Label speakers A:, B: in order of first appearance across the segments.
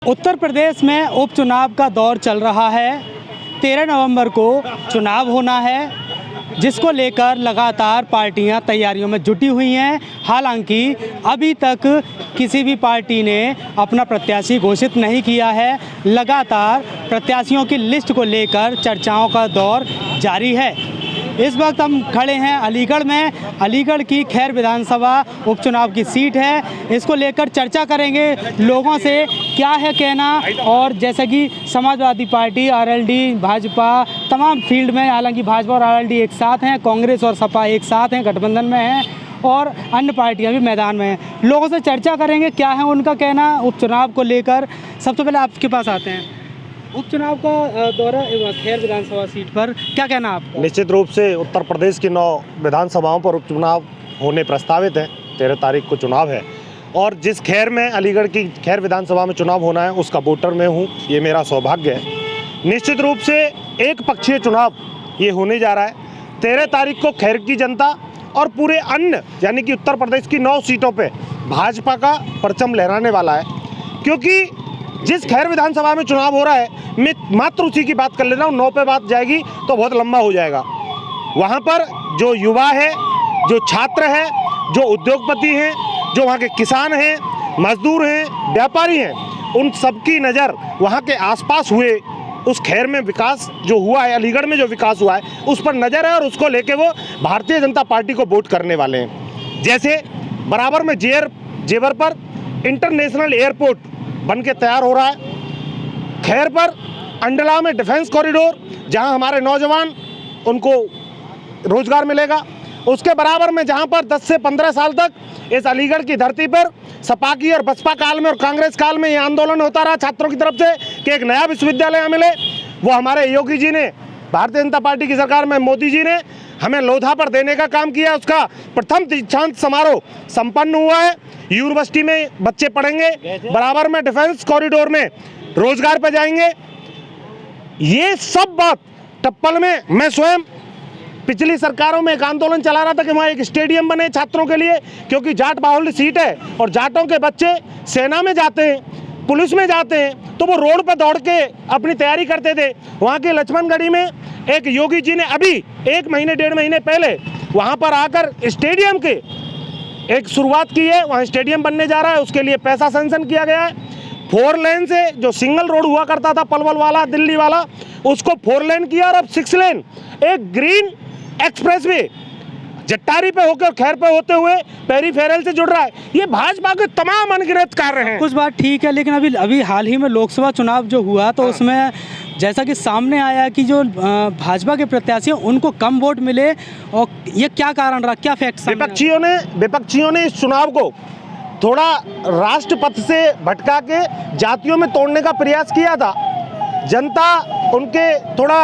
A: उत्तर प्रदेश में उपचुनाव का दौर चल रहा है। 13 नवंबर को चुनाव होना है, जिसको लेकर लगातार पार्टियां तैयारियों में जुटी हुई हैं। हालांकि अभी तक किसी भी पार्टी ने अपना प्रत्याशी घोषित नहीं किया है। लगातार प्रत्याशियों की लिस्ट को लेकर चर्चाओं का दौर जारी है। इस वक्त हम खड़े हैं अलीगढ़ में। अलीगढ़ की खैर विधानसभा उपचुनाव की सीट है। इसको लेकर चर्चा करेंगे लोगों से क्या है कहना। और जैसे कि समाजवादी पार्टी, आरएलडी, भाजपा तमाम फील्ड में, हालांकि भाजपा और आरएलडी एक साथ हैं, कांग्रेस और सपा एक साथ हैं, गठबंधन में हैं, और अन्य पार्टियां भी मैदान में हैं। लोगों से चर्चा करेंगे क्या है उनका कहना उपचुनाव को लेकर। सबसे पहले आपके पास आते हैं, उपचुनाव का दौरा खैर विधानसभा सीट पर क्या कहना आपका?
B: निश्चित रूप से उत्तर प्रदेश की 9 विधानसभाओं पर उपचुनाव होने प्रस्तावित है। 13 तारीख को चुनाव है और जिस खैर में, अलीगढ़ की खैर विधानसभा में चुनाव होना है, उसका वोटर मैं हूँ। ये मेरा सौभाग्य है। निश्चित रूप से एक पक्षीय चुनाव ये होने जा रहा है। 13 तारीख को खैर की जनता और पूरे अन्य यानी कि उत्तर प्रदेश की 9 सीटों पे भाजपा का परचम लहराने वाला है। क्योंकि जिस खैर विधानसभा में चुनाव हो रहा है, मैं मात्र उसी की बात कर ले रहा हूँ। 9 पे बात जाएगी तो बहुत लंबा हो जाएगा। वहाँ पर जो युवा है, जो छात्र है, जो उद्योगपति हैं, जो वहाँ के किसान हैं, मजदूर हैं, व्यापारी हैं, उन सबकी नज़र वहाँ के आसपास हुए उस खैर में विकास जो हुआ है, अलीगढ़ में जो विकास हुआ है, उस पर नज़र है और उसको लेके वो भारतीय जनता पार्टी को वोट करने वाले हैं। जैसे बराबर में जेवर पर इंटरनेशनल एयरपोर्ट बन के तैयार हो रहा है। खैर पर अंडला में डिफेंस कॉरिडोर, जहां हमारे नौजवान उनको रोजगार मिलेगा। उसके बराबर में जहां पर 10 से 15 साल तक इस अलीगढ़ की धरती पर सपा की और बसपा काल में और कांग्रेस काल में ये आंदोलन होता रहा छात्रों की तरफ से कि एक नया विश्वविद्यालय मिले, वो हमारे योगी जी ने, भारतीय जनता पार्टी की सरकार में मोदी जी ने हमें लोधा पर देने का काम किया। उसका प्रथम दीक्षांत समारोह संपन्न हुआ है। यूनिवर्सिटी में बच्चे पढ़ेंगे, बराबर में डिफेंस कॉरिडोर में रोजगार पर जाएंगे। ये सब बात टप्पल में मैं स्वयं पिछली सरकारों में एक आंदोलन चला रहा था कि वहाँ एक स्टेडियम बने छात्रों के लिए, क्योंकि जाट बाहुल्य सीट है और जाटों के बच्चे सेना में जाते हैं, पुलिस में जाते हैं, तो वो रोड पर दौड़ के अपनी तैयारी करते थे। वहाँ के लक्ष्मणगढ़ी में एक योगी जी ने अभी 1 महीने 1.5 महीने पहले वहाँ पर आकर स्टेडियम के एक शुरुआत की है। वहाँ स्टेडियम बनने जा रहा है, उसके लिए पैसा सैंक्शन किया गया है। 4 लेन से जो सिंगल रोड हुआ करता था पलवल वाला, दिल्ली वाला, उसको 4 लेन किया और अब 6 लेन एक ग्रीन एक्सप्रेस वे जट्टारी पे होकर खैर पे होते हुए पेरीफेरल से जुड़ रहा है। ये भाजपा के तमाम अनगिनत कार्य हैं।
A: कुछ बात ठीक है, लेकिन अभी हाल ही में लोकसभा चुनाव जो हुआ तो उसमें जैसा कि सामने आया कि जो भाजपा के प्रत्याशी हैं उनको कम वोट मिले, और ये क्या कारण रहा, क्या फैक्ट?
B: विपक्षियों ने इस चुनाव को थोड़ा राष्ट्रपथ से भटका के जातियों में तोड़ने का प्रयास किया था। जनता उनके थोड़ा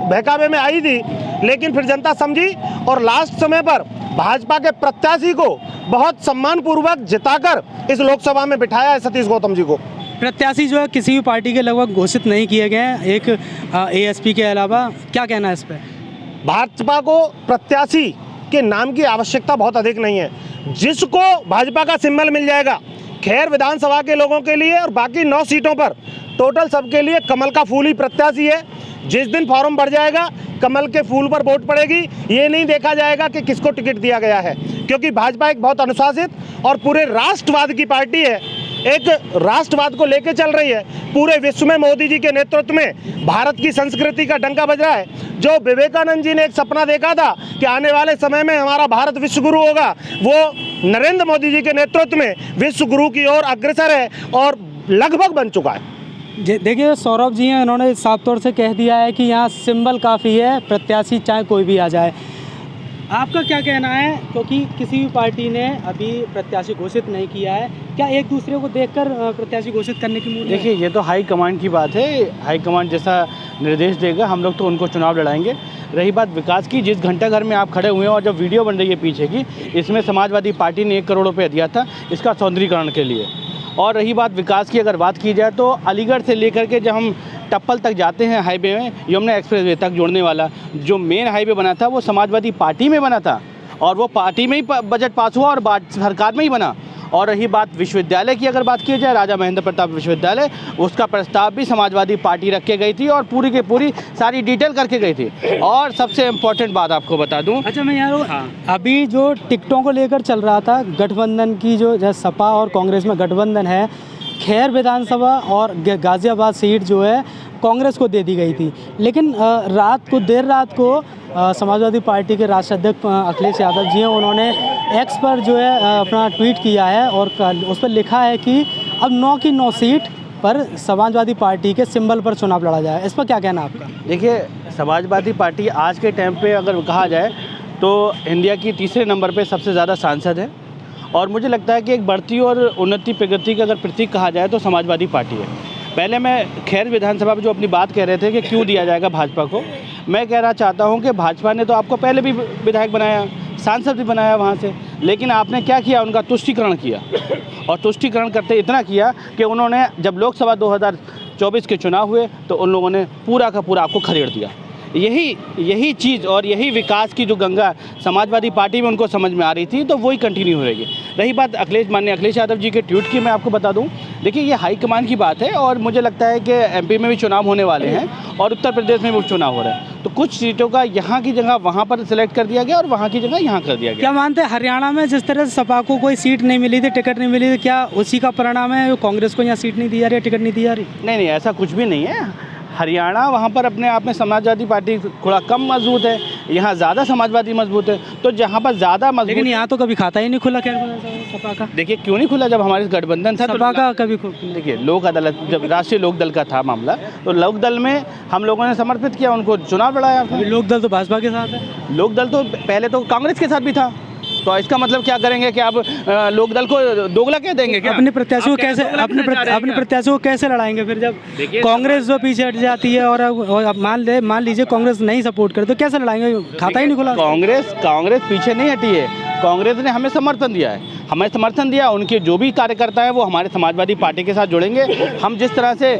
B: बहकावे में आई थी, लेकिन फिर जनता समझी और लास्ट समय पर भाजपा के प्रत्याशी को बहुत सम्मानपूर्वक जिताकर इस लोकसभा में बिठाया है सतीश गौतम जी को।
A: प्रत्याशी जो है किसी भी पार्टी के लगभग घोषित नहीं किए गए हैं, एक एएसपी के अलावा। क्या कहना है इस पर?
B: भाजपा को प्रत्याशी के नाम की आवश्यकता बहुत अधिक नहीं है। जिसको भाजपा का सिंबल मिल जाएगा, खैर विधानसभा के लोगों के लिए और बाकी 9 सीटों पर टोटल सबके लिए कमल का फूल ही प्रत्याशी है। जिस दिन फॉर्म भर जाएगा, कमल के फूल पर वोट पड़ेगी। ये नहीं देखा जाएगा कि किसको टिकट दिया गया है, क्योंकि भाजपा एक बहुत अनुशासित और पूरे राष्ट्रवाद की पार्टी है। एक राष्ट्रवाद को लेकर चल रही है। पूरे विश्व में मोदी जी के नेतृत्व में भारत की संस्कृति का डंका बज रहा है। जो विवेकानंद जी ने एक सपना देखा था कि आने वाले समय में हमारा भारत विश्व गुरु होगा, वो नरेंद्र मोदी जी के नेतृत्व में विश्व गुरु की ओर अग्रसर है और लगभग बन चुका है।
A: देखिए, सौरभ जी हैं, उन्होंने साफ तौर से कह दिया है कि यहाँ सिंबल काफ़ी है, प्रत्याशी चाहे कोई भी आ जाए। आपका क्या कहना है? क्योंकि किसी भी पार्टी ने अभी प्रत्याशी घोषित नहीं किया है, क्या एक दूसरे को देखकर प्रत्याशी घोषित करने की मूड?
C: देखिए, ये तो हाई कमांड की बात है। हाई कमांड जैसा निर्देश देगा हम लोग तो उनको चुनाव लड़ाएंगे। रही बात विकास की, जिस घंटाघर में आप खड़े हुए हैं और जो वीडियो बन रही है पीछे की, इसमें समाजवादी पार्टी ने 1 करोड़ रुपये दिया था इसका सौंदर्यीकरण के लिए। और रही बात विकास की, अगर बात की जाए तो अलीगढ़ से लेकर के जब हम टप्पल तक जाते हैं हाईवे में, यमुना एक्सप्रेसवे तक जोड़ने वाला जो मेन हाईवे बना था वो समाजवादी पार्टी में बना था और वो पार्टी में ही बजट पास हुआ और सरकार में ही बना। और रही बात विश्वविद्यालय की, अगर बात की जाए राजा महेंद्र प्रताप विश्वविद्यालय, उसका प्रस्ताव भी समाजवादी पार्टी रख के गई थी और पूरी की पूरी सारी डिटेल करके गई थी। और सबसे इम्पोर्टेंट बात आपको बता दूं,
A: अच्छा मैं यार अभी जो टिकटों को लेकर चल रहा था गठबंधन की, जो सपा और कांग्रेस में गठबंधन है, खैर विधानसभा और गाज़ियाबाद सीट जो है कांग्रेस को दे दी गई थी, लेकिन देर रात को समाजवादी पार्टी के राष्ट्रीय अध्यक्ष अखिलेश यादव जी हैं, उन्होंने एक्स पर जो है अपना ट्वीट किया है और उस पर लिखा है कि अब 9 की 9 सीट पर समाजवादी पार्टी के सिंबल पर चुनाव लड़ा जाए। इस पर क्या कहना आपका?
C: देखिए, समाजवादी पार्टी आज के टाइम पे अगर कहा जाए तो इंडिया की तीसरे नंबर पे सबसे ज़्यादा सांसद है और मुझे लगता है कि एक बढ़ती और उन्नति प्रगति का अगर प्रतीक कहा जाए तो समाजवादी पार्टी है। पहले मैं खैर विधानसभा में जो अपनी बात कह रहे थे कि क्यों दिया जाएगा भाजपा को, मैं कहना चाहता हूं कि भाजपा ने तो आपको पहले भी विधायक बनाया, सांसद भी बनाया वहां से, लेकिन आपने क्या किया, उनका तुष्टीकरण किया और तुष्टीकरण करते इतना किया कि उन्होंने जब लोकसभा 2024 के चुनाव हुए तो उन लोगों ने पूरा का पूरा आपको खदेड़ दिया। यही चीज़ और यही विकास की जो गंगा समाजवादी पार्टी में उनको समझ में आ रही थी, तो वही कंटिन्यू हो रहेगी। रही बात माननीय अखिलेश यादव जी के ट्वीट की, मैं आपको बता दूं, देखिए ये हाईकमान की बात है और मुझे लगता है कि एमपी में भी चुनाव होने वाले हैं और उत्तर प्रदेश में भी चुनाव हो रहा है, तो कुछ सीटों का यहाँ की जगह वहाँ पर सिलेक्ट कर दिया गया और वहाँ की जगह यहाँ कर दिया गया।
A: क्या मानते हैं हरियाणा में जिस तरह से सपा को कोई सीट नहीं मिली थी, टिकट नहीं मिली थी, क्या उसी का परिणाम है कांग्रेस को यहाँ सीट नहीं दी जा रही है, टिकट नहीं दी जा रही?
C: नहीं, ऐसा कुछ भी नहीं है। हरियाणा वहाँ पर अपने आप में समाजवादी पार्टी थोड़ा कम मजबूत है, यहाँ ज़्यादा समाजवादी मजबूत है, तो जहाँ पर ज़्यादा मजबूत,
A: लेकिन यहाँ तो कभी खाता ही नहीं खुला क्या सपा का?
C: देखिए क्यों नहीं खुला, जब हमारे गठबंधन था
A: सपा का कभी
C: देखिए लोक अदालत, जब राष्ट्रीय लोक दल का था मामला, तो लोक दल में हम लोगों ने समर्पित किया, उनको चुनाव लड़ाया।
A: लोक दल तो भाजपा के साथ है,
C: लोक दल तो पहले तो कांग्रेस के साथ भी था, तो इसका मतलब क्या करेंगे कि आप लोक दल को दोगला कह देंगे क्या?
A: अपने प्रत्याशियों को कैसे लड़ाएंगे फिर जब कांग्रेस जो पीछे हट जाती है और मान लीजिए कांग्रेस नहीं सपोर्ट करे तो कैसे लड़ाएंगे? खाता ही नहीं खुला।
C: कांग्रेस पीछे नहीं हटी है, कांग्रेस ने हमें समर्थन दिया है, हमें समर्थन दिया, उनके जो भी कार्यकर्ता हैं वो हमारे समाजवादी पार्टी के साथ जुड़ेंगे। हम जिस तरह से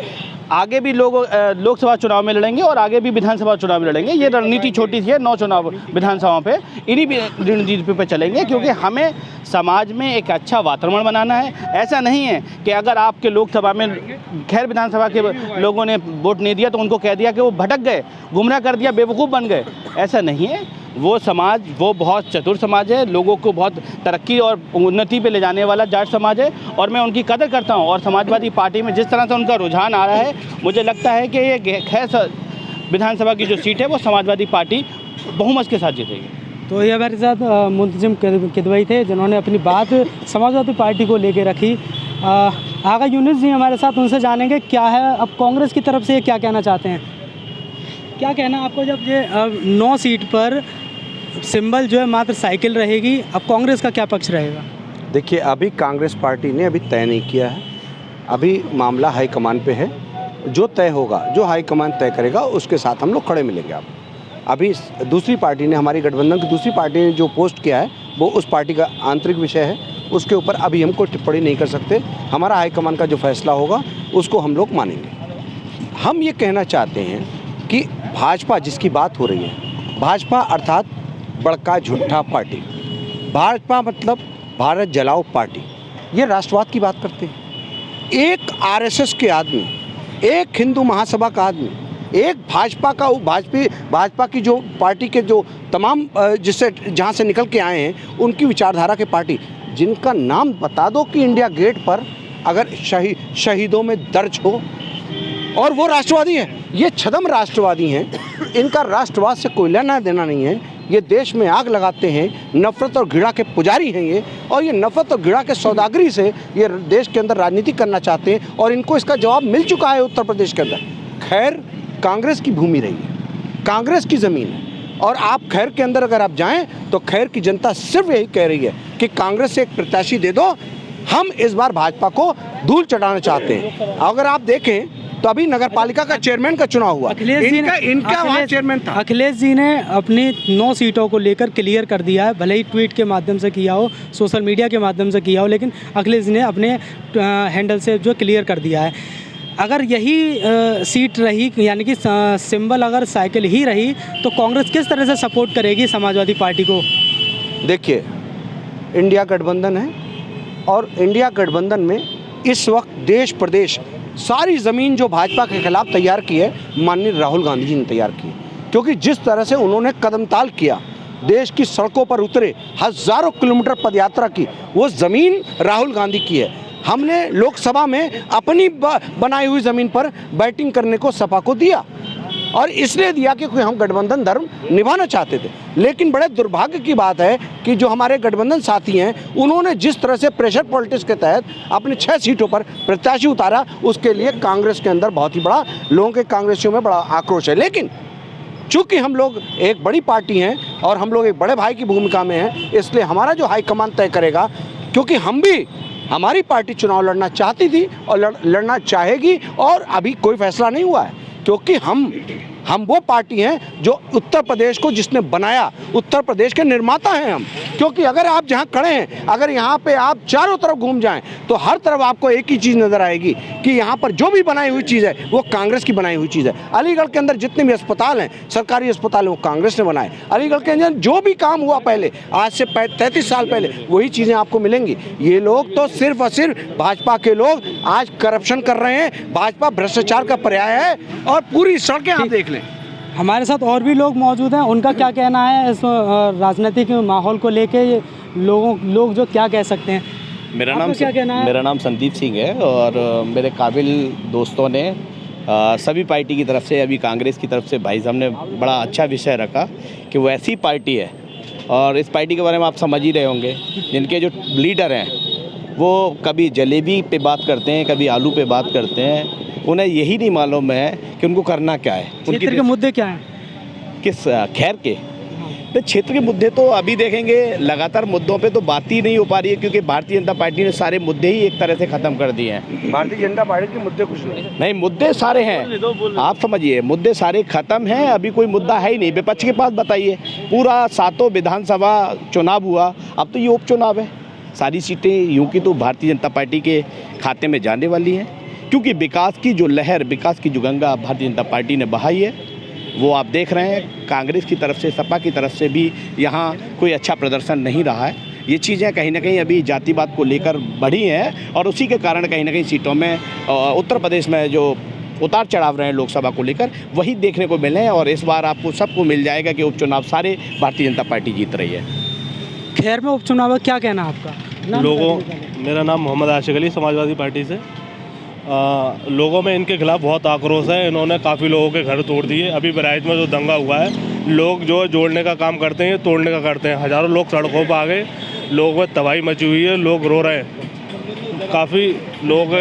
C: आगे भी लोकसभा चुनाव में लड़ेंगे और आगे भी विधानसभा चुनाव में लड़ेंगे, ये रणनीति छोटी सी है, 9 चुनाव विधानसभाओं पे, इन्हीं भी रणनीति पे चलेंगे, क्योंकि हमें समाज में एक अच्छा वातावरण बनाना है। ऐसा नहीं है कि अगर आपके लोकसभा में खैर विधानसभा के लोगों ने वोट नहीं दिया तो उनको कह दिया कि वो भटक गए, गुमराह कर दिया, बेवकूफ़ बन गए, ऐसा नहीं है। वो समाज वो बहुत चतुर समाज है, लोगों को बहुत तरक्की और उन्नति पे ले जाने वाला जाट समाज है और मैं उनकी कदर करता हूं। और समाजवादी पार्टी में जिस तरह से उनका रुझान आ रहा है, मुझे लगता है कि ये खैर विधानसभा की जो सीट है वो समाजवादी पार्टी बहुमत के साथ जीतेगी।
A: तो ये हमारे साथ मुंतजिम किदवई थे जिन्होंने अपनी बात समाजवादी पार्टी को लेके रखी। आगा यूनिस जी हमारे साथ, उनसे जानेंगे क्या है अब कांग्रेस की तरफ से क्या कहना चाहते हैं। क्या कहना आपको, जब ये 9 सीट पर सिंबल जो है मात्र साइकिल रहेगी, अब कांग्रेस का क्या पक्ष रहेगा?
D: देखिए, अभी कांग्रेस पार्टी ने अभी तय नहीं किया है, अभी मामला हाईकमान पे है, जो तय होगा, जो हाईकमान तय करेगा उसके साथ हम लोग खड़े मिलेंगे। आप अभी दूसरी पार्टी ने, हमारी गठबंधन की दूसरी पार्टी ने जो पोस्ट किया है वो उस पार्टी का आंतरिक विषय है, उसके ऊपर अभी हम कोई टिप्पणी नहीं कर सकते। हमारा हाईकमान का जो फैसला होगा उसको हम लोग मानेंगे। हम ये कहना चाहते हैं कि भाजपा जिसकी बात हो रही है, भाजपा अर्थात बड़का झूठा पार्टी, भाजपा मतलब भारत जलाओ पार्टी, ये राष्ट्रवाद की बात करते हैं। एक आरएसएस के आदमी, एक हिंदू महासभा का आदमी, एक भाजपा की जो पार्टी के जो तमाम जिससे जहाँ से निकल के आए हैं उनकी विचारधारा के पार्टी, जिनका नाम बता दो कि इंडिया गेट पर अगर शहीदों में दर्ज हो, और वो राष्ट्रवादी है। ये छदम राष्ट्रवादी हैं, इनका राष्ट्रवाद से कोई लेना देना नहीं है। ये देश में आग लगाते हैं, नफरत और घृणा के पुजारी हैं ये, और ये नफरत और घृणा के सौदागरी से ये देश के अंदर राजनीति करना चाहते हैं और इनको इसका जवाब मिल चुका है उत्तर प्रदेश के अंदर। खैर कांग्रेस की भूमि रही है, कांग्रेस की ज़मीन है, और आप खैर के अंदर अगर आप जाएं तो खैर की जनता सिर्फ यही कह रही है कि कांग्रेस से एक प्रत्याशी दे दो, हम इस बार भाजपा को धूल चटाना चाहते हैं। अगर आप देखें तो अभी नगर पालिका का चेयरमैन का चुनाव हुआ, इनका वहाँ चेयरमैन था।
A: अखिलेश जी ने अपनी 9 सीटों को लेकर क्लियर कर दिया है, भले ही ट्वीट के माध्यम से किया हो, सोशल मीडिया के माध्यम से किया हो, लेकिन अखिलेश जी ने अपने हैंडल से जो क्लियर कर दिया है। अगर यही सीट रही, यानी कि सिंबल अगर साइकिल ही रही, तो कांग्रेस किस तरह से सपोर्ट करेगी समाजवादी पार्टी को?
D: देखिए, इंडिया गठबंधन है, और इंडिया गठबंधन में इस वक्त देश प्रदेश सारी ज़मीन जो भाजपा के खिलाफ तैयार की है माननीय राहुल गांधी जी ने तैयार की है। क्योंकि जिस तरह से उन्होंने कदमताल किया, देश की सड़कों पर उतरे, हज़ारों किलोमीटर पदयात्रा की, वो ज़मीन राहुल गांधी की है। हमने लोकसभा में अपनी बनाई हुई ज़मीन पर बैटिंग करने को सपा को दिया, और इसलिए दिया कि हम गठबंधन धर्म निभाना चाहते थे। लेकिन बड़े दुर्भाग्य की बात है कि जो हमारे गठबंधन साथी हैं, उन्होंने जिस तरह से प्रेशर पॉलिटिक्स के तहत अपने 6 सीटों पर प्रत्याशी उतारा, उसके लिए कांग्रेस के अंदर बहुत ही बड़ा, लोगों के कांग्रेसियों में बड़ा आक्रोश है। लेकिन चूँकि हम लोग एक बड़ी पार्टी हैं और हम लोग एक बड़े भाई की भूमिका में हैं, इसलिए हमारा जो हाईकमान तय करेगा, क्योंकि हमारी पार्टी चुनाव लड़ना चाहती थी और लड़ना चाहेगी, और अभी कोई फैसला नहीं हुआ है। क्योंकि हम वो पार्टी हैं जो उत्तर प्रदेश को जिसने बनाया, उत्तर प्रदेश के निर्माता हैं हम। क्योंकि अगर आप जहाँ खड़े हैं, अगर यहाँ पे आप चारों तरफ घूम जाएं तो हर तरफ आपको एक ही चीज़ नज़र आएगी कि यहाँ पर जो भी बनाई हुई चीज़ है वो कांग्रेस की बनाई हुई चीज़ है। अलीगढ़ के अंदर जितने भी अस्पताल हैं, सरकारी अस्पताल, वो कांग्रेस ने बनाए। अलीगढ़ के अंदर जो भी काम हुआ पहले, आज से 33 साल पहले, वही चीज़ें आपको मिलेंगी। ये लोग तो सिर्फ और सिर्फ भाजपा के लोग आज करप्शन कर रहे हैं, भाजपा भ्रष्टाचार का पर्याय है, और पूरी सड़कें आप देख लें।
A: हमारे साथ और भी लोग मौजूद हैं, उनका क्या कहना है इस राजनीतिक माहौल को लेके, लोग जो क्या कह सकते हैं।
E: मेरा नाम संदीप सिंह है, और मेरे काबिल दोस्तों ने सभी पार्टी की तरफ से, अभी कांग्रेस की तरफ से भाई साहब ने बड़ा अच्छा विषय रखा कि वो ऐसी पार्टी है, और इस पार्टी के बारे में आप समझ ही रहे होंगे, जिनके जो लीडर हैं वो कभी जलेबी पे बात करते हैं, कभी आलू पे बात करते हैं। उन्हें यही नहीं मालूम है कि उनको करना क्या है।
A: क्षेत्र के मुद्दे क्या हैं?
E: किस खैर के तो क्षेत्र के मुद्दे तो अभी देखेंगे, लगातार मुद्दों पे तो बात ही नहीं हो पा रही है, क्योंकि भारतीय जनता पार्टी ने सारे मुद्दे ही एक तरह से ख़त्म कर दिए हैं।
D: भारतीय जनता पार्टी के मुद्दे कुछ नहीं,
E: मुद्दे सारे हैं, आप समझिए, मुद्दे सारे ख़त्म हैं। अभी कोई मुद्दा है ही नहीं। विपक्ष के पास बताइए, पूरा 7 विधानसभा चुनाव हुआ, अब तो ये उपचुनाव है। सारी सीटें यूँ की तो भारतीय जनता पार्टी के खाते में जाने वाली हैं, क्योंकि विकास की जो लहर, विकास की जो गंगा भारतीय जनता पार्टी ने बहाई है, वो आप देख रहे हैं। कांग्रेस की तरफ से, सपा की तरफ से भी यहाँ कोई अच्छा प्रदर्शन नहीं रहा है। ये चीज़ें कहीं ना कहीं अभी जातिवाद को लेकर बढ़ी हैं, और उसी के कारण कहीं ना कहीं सीटों में उत्तर प्रदेश में जो उतार चढ़ाव रहे हैं लोकसभा को लेकर, वही देखने को मिले हैं। और इस बार आपको सबको मिल जाएगा कि उपचुनाव सारे भारतीय जनता पार्टी जीत रही है।
A: खैर में उपचुनाव है, क्या कहना है आपका?
F: मेरा नाम मोहम्मद आशिक अली, समाजवादी पार्टी से। लोगों में इनके खिलाफ बहुत आक्रोश है। इन्होंने काफ़ी लोगों के घर तोड़ दिए। अभी बहराइच में जो दंगा हुआ है, लोग जो जोड़ने का काम करते हैं, तोड़ने का करते हैं। हज़ारों लोग सड़कों पर आ गए, लोगों में तबाही मची हुई है, लोग रो रहे हैं। काफ़ी लोग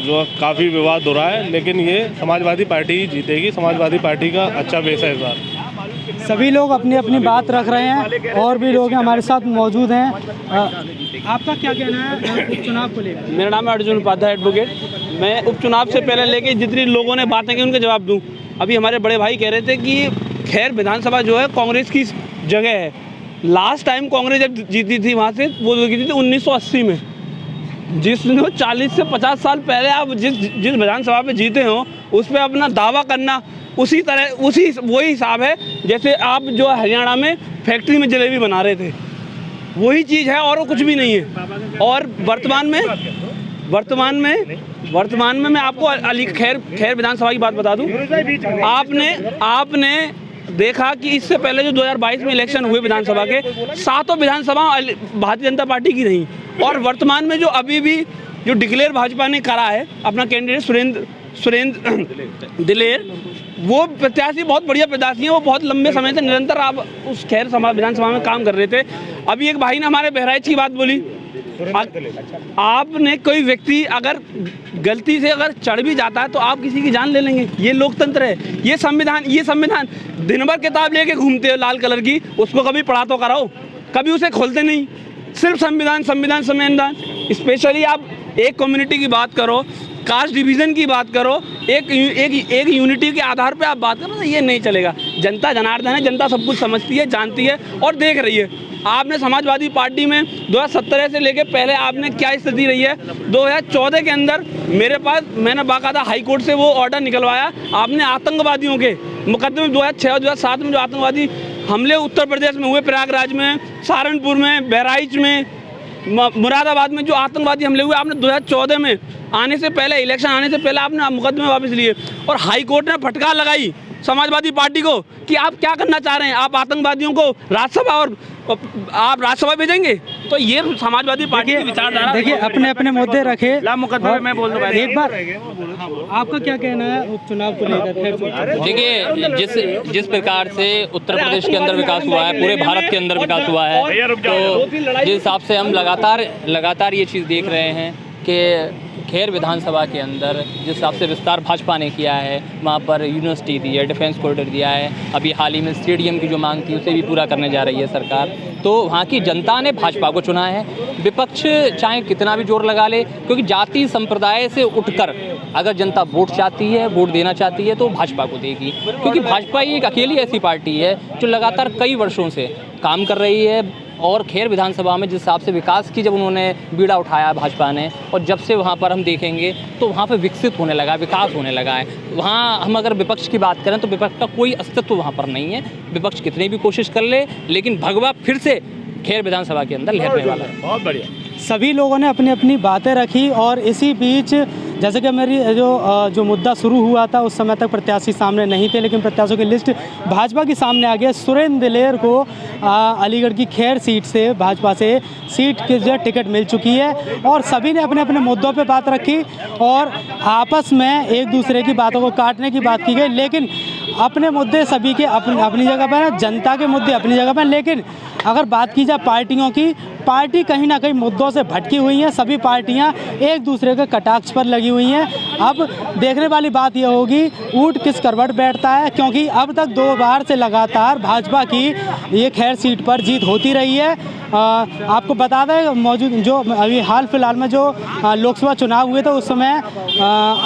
F: जो काफ़ी विवाद हो रहा है, लेकिन ये समाजवादी पार्टी ही जीतेगी। समाजवादी पार्टी का अच्छा बेस है इस बार।
A: सभी लोग अपनी अपनी बात रख रहे हैं, और भी लोग हमारे साथ मौजूद हैं। आपका क्या कहना है उपचुनाव को लेकर?
C: मेरा नाम है अर्जुन उपाध्याय, एडवोकेट। मैं उपचुनाव से पहले लेके जितनी लोगों ने बातें की उनके जवाब दूं। अभी हमारे बड़े भाई कह रहे थे कि खैर विधानसभा जो है कांग्रेस की जगह है। लास्ट टाइम कांग्रेस जब जीती थी वहाँ से, वो जीती थी 1980 में। जिसने 40 से 50 साल पहले आप जिस विधानसभा पे जीते हो, उस पर अपना दावा करना वही हिसाब है जैसे आप जो हरियाणा में फैक्ट्री में जलेबी बना रहे थे, वही चीज़ है, और वो कुछ भी नहीं है। और वर्तमान में मैं आपको खैर विधानसभा की बात बता दूं। आपने देखा कि इससे पहले जो 2022 में इलेक्शन हुए विधानसभा के, 7 विधानसभा भारतीय जनता पार्टी की नहीं। और वर्तमान में जो अभी भी जो डिक्लेयर भाजपा ने करा है अपना कैंडिडेट सुरेंद्र दिलेर, वो प्रत्याशी बहुत बढ़िया प्रत्याशी हैं। वो बहुत लंबे समय से निरंतर आप उस खैर विधानसभा में काम कर रहे थे। अभी एक भाई ने हमारे बहराइच की बात बोली। आपने कोई व्यक्ति अगर गलती से अगर चढ़ भी जाता है तो आप किसी की जान ले लेंगे। ये लोकतंत्र है, ये संविधान। दिन भर किताब लेके घूमते हो लाल कलर की, उसको कभी पढ़ा तो कराओ, कभी उसे खोलते नहीं। सिर्फ संविधान। स्पेशली आप एक कम्युनिटी की बात करो, कास्ट डिवीज़न की बात करो, एक यूनिटी के आधार पे आप बात करो, तो ये नहीं चलेगा। जनता जनार्दन है, जनता सब कुछ समझती है, जानती है और देख रही है। आपने समाजवादी पार्टी में 2017 से लेके पहले आपने क्या स्थिति रही है। 2014 के अंदर मैंने बाकायदा हाई कोर्ट से वो ऑर्डर निकलवाया। आपने आतंकवादियों के मुकदमे 2006 और 2007 में जो आतंकवादी
G: हमले उत्तर प्रदेश में हुए, प्रयागराज में, सहारनपुर में, बहराइच में, मुरादाबाद में जो आतंकवादी हमले हुए, आपने 2014 में आने से पहले, इलेक्शन आने से पहले आपने मुकदमे वापस लिए और हाई कोर्ट ने फटकार लगाई समाजवादी पार्टी को कि आप क्या करना चाह रहे हैं, आप आतंकवादियों को राज्यसभा और आप राज्यसभा भेजेंगे। तो ये समाजवादी पार्टी की विचारधारा।
A: देखिए अपने अपने मुद्दे रखे,
C: मुकदमे में बोल दो
A: एक बार आपका क्या कहना है उपचुनाव को लेकर?
H: देखिए जिस प्रकार से उत्तर प्रदेश के अंदर विकास हुआ है, पूरे भारत के अंदर विकास हुआ है, तो जिस हिसाब से हम लगातार ये चीज़ देख रहे हैं कि खैर विधानसभा के अंदर जिस हिसाब से विस्तार भाजपा ने किया है, वहाँ पर यूनिवर्सिटी दी है, डिफेंस कॉरिडोर दिया है, अभी हाल ही में स्टेडियम की जो मांग थी उसे भी पूरा करने जा रही है सरकार। तो वहाँ की जनता ने भाजपा को चुना है। विपक्ष चाहे कितना भी जोर लगा ले, क्योंकि जाति संप्रदाय से उठकर अगर जनता वोट चाहती है, वोट देना चाहती है तो भाजपा को देगी, क्योंकि भाजपा ही एक अकेली ऐसी पार्टी है जो लगातार कई वर्षों से काम कर रही है। और खैर विधानसभा में जिस हिसाब से विकास की जब उन्होंने बीड़ा उठाया भाजपा ने, और जब से वहाँ पर हम देखेंगे तो वहाँ पर विकसित होने लगा, विकास होने लगा है। वहाँ हम अगर विपक्ष की बात करें तो विपक्ष का कोई अस्तित्व वहाँ पर नहीं है। विपक्ष कितनी भी कोशिश कर ले, लेकिन भगवा फिर से खैर विधानसभा के अंदर लहरने वाला है।
C: बहुत बढ़िया।
A: सभी लोगों ने अपनी अपनी बातें रखी और इसी बीच जैसे कि मेरी जो मुद्दा शुरू हुआ था उस समय तक प्रत्याशी सामने नहीं थे, लेकिन प्रत्याशियों की लिस्ट भाजपा की सामने आ गई। सुरेंद्र दिलेर को अलीगढ़ की खैर सीट से भाजपा से सीट की जो टिकट मिल चुकी है और सभी ने अपने अपने मुद्दों पे बात रखी और आपस में एक दूसरे की बातों को काटने की बात की गई। लेकिन अपने मुद्दे सभी के अपनी जगह पर हैं, जनता के मुद्दे अपनी जगह पर। लेकिन अगर बात की जाए पार्टियों की, पार्टी कहीं ना कहीं मुद्दों से भटकी हुई हैं। सभी पार्टियां एक दूसरे के कटाक्ष पर लगी हुई हैं। अब देखने वाली बात यह होगी ऊंट किस करवट बैठता है, क्योंकि अब तक 2 बार से लगातार भाजपा की ये खैर सीट पर जीत होती रही है। आपको बता दें मौजूद जो अभी हाल फिलहाल में जो लोकसभा चुनाव हुए थे उस समय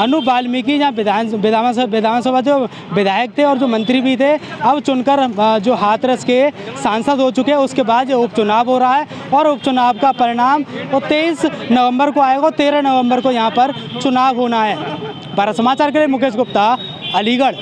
A: अनूप वाल्मीकि यहाँ विधानसभा जो विधायक थे और जो मंत्री भी थे, अब चुनकर जो हाथरस के सांसद हो चुके हैं। उसके बाद ये उपचुनाव हो रहा है और उपचुनाव का परिणाम वो 23 नवंबर को आएगा। 13 नवंबर को यहाँ पर चुनाव होना है। भारत समाचार के लिए मुकेश गुप्ता, अलीगढ़।